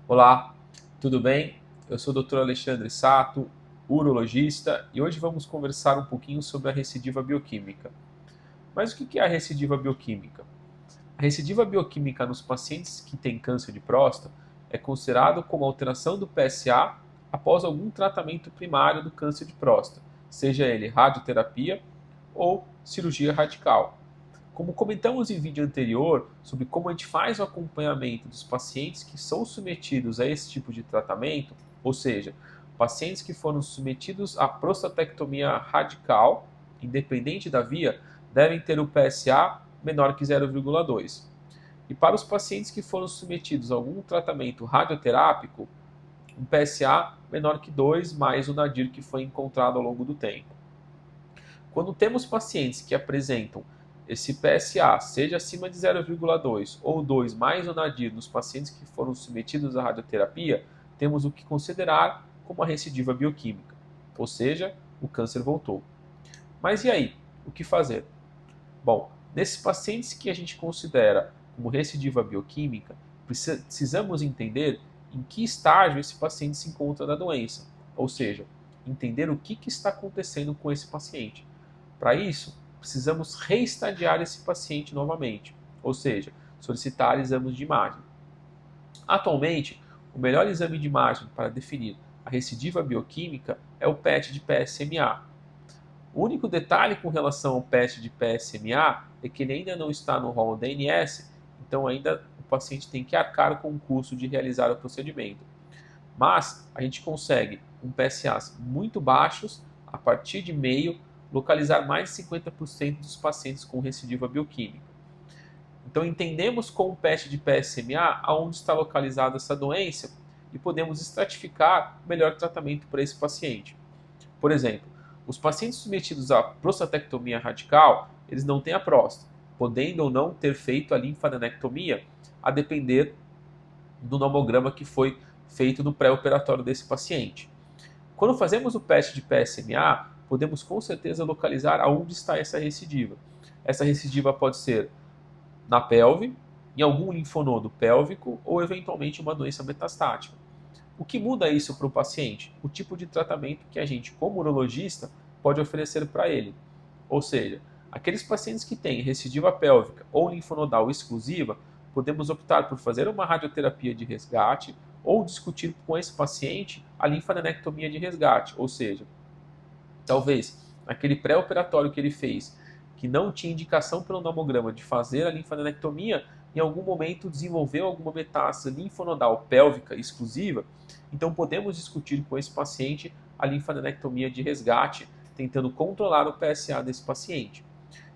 Olá, tudo bem? Eu sou o Dr. Alexandre Sato, urologista, e hoje vamos conversar um pouquinho sobre a recidiva bioquímica. Mas o que é a recidiva bioquímica? A recidiva bioquímica nos pacientes que têm câncer de próstata é considerado como alteração do PSA após algum tratamento primário do câncer de próstata, seja ele radioterapia ou cirurgia radical. Como comentamos em vídeo anterior sobre como a gente faz o acompanhamento dos pacientes que são submetidos a esse tipo de tratamento, ou seja, pacientes que foram submetidos à prostatectomia radical, independente da via, devem ter o PSA menor que 0,2. E para os pacientes que foram submetidos a algum tratamento radioterápico, um PSA menor que 2 mais o nadir que foi encontrado ao longo do tempo. Quando temos pacientes que apresentam esse PSA, seja acima de 0,2 ou 2 mais o nadir nos pacientes que foram submetidos à radioterapia, temos o que considerar como a recidiva bioquímica, ou seja, o câncer voltou. Mas e aí? O que fazer? Bom, nesses pacientes que a gente considera como recidiva bioquímica, precisamos entender em que estágio esse paciente se encontra da doença, ou seja, entender o que está acontecendo com esse paciente. Para isso, precisamos reestadiar esse paciente novamente, ou seja, solicitar exames de imagem. Atualmente, o melhor exame de imagem para definir a recidiva bioquímica é o PET de PSMA. O único detalhe com relação ao PET de PSMA é que ele ainda não está no rol DNS, então ainda o paciente tem que arcar com o custo de realizar o procedimento. Mas a gente consegue, com PSAs muito baixos, a partir de meio, localizar mais de 50% dos pacientes com recidiva bioquímica. Então entendemos com o PET de PSMA aonde está localizada essa doença e podemos estratificar o melhor tratamento para esse paciente. Por exemplo, os pacientes submetidos à prostatectomia radical, eles não têm a próstata, podendo ou não ter feito a linfadenectomia, a depender do nomograma que foi feito no pré-operatório desse paciente. Quando fazemos o PET de PSMA, podemos com certeza localizar aonde está essa recidiva. Essa recidiva pode ser na pelve, em algum linfonodo pélvico ou eventualmente uma doença metastática. O que muda isso para o paciente? O tipo de tratamento que a gente, como urologista, pode oferecer para ele. Ou seja, aqueles pacientes que têm recidiva pélvica ou linfonodal exclusiva, podemos optar por fazer uma radioterapia de resgate ou discutir com esse paciente a linfadenectomia de resgate, ou seja, talvez naquele pré-operatório que ele fez, que não tinha indicação pelo namograma de fazer a linfadenectomia, em algum momento desenvolveu alguma metástase linfonodal pélvica exclusiva, então podemos discutir com esse paciente a linfadenectomia de resgate, tentando controlar o PSA desse paciente.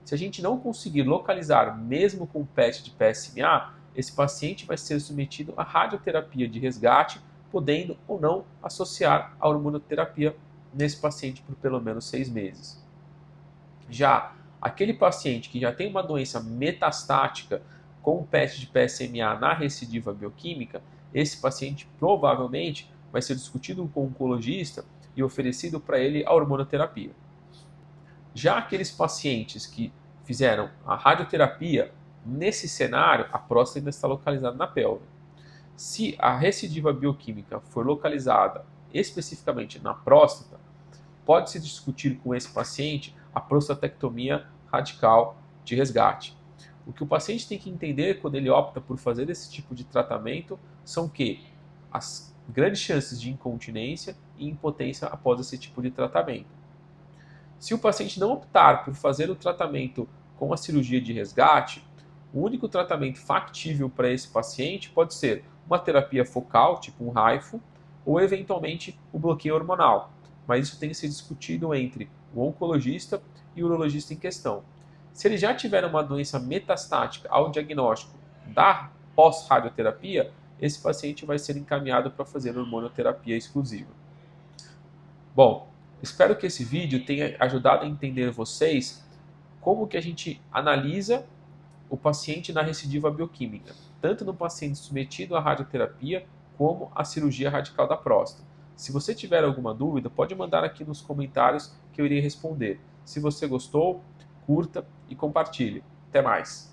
Se a gente não conseguir localizar mesmo com o PET de PSMA, esse paciente vai ser submetido à radioterapia de resgate, podendo ou não associar a hormonoterapia nesse paciente por pelo menos 6 meses. Já aquele paciente que já tem uma doença metastática com o PET de PSMA na recidiva bioquímica, esse paciente provavelmente vai ser discutido com o oncologista e oferecido para ele a hormonoterapia. Já aqueles pacientes que fizeram a radioterapia, nesse cenário, a próstata ainda está localizada na pelve. Se a recidiva bioquímica for localizada especificamente na próstata, pode-se discutir com esse paciente a prostatectomia radical de resgate. O que o paciente tem que entender quando ele opta por fazer esse tipo de tratamento são que as grandes chances de incontinência e impotência após esse tipo de tratamento. Se o paciente não optar por fazer o tratamento com a cirurgia de resgate, o único tratamento factível para esse paciente pode ser uma terapia focal, tipo um HIFU, ou eventualmente o bloqueio hormonal. Mas isso tem que ser discutido entre o oncologista e o urologista em questão. Se ele já tiver uma doença metastática ao diagnóstico da pós-radioterapia, esse paciente vai ser encaminhado para fazer hormonoterapia exclusiva. Bom, espero que esse vídeo tenha ajudado a entender vocês como que a gente analisa o paciente na recidiva bioquímica, tanto no paciente submetido à radioterapia como à cirurgia radical da próstata. Se você tiver alguma dúvida, pode mandar aqui nos comentários que eu irei responder. Se você gostou, curta e compartilhe. Até mais!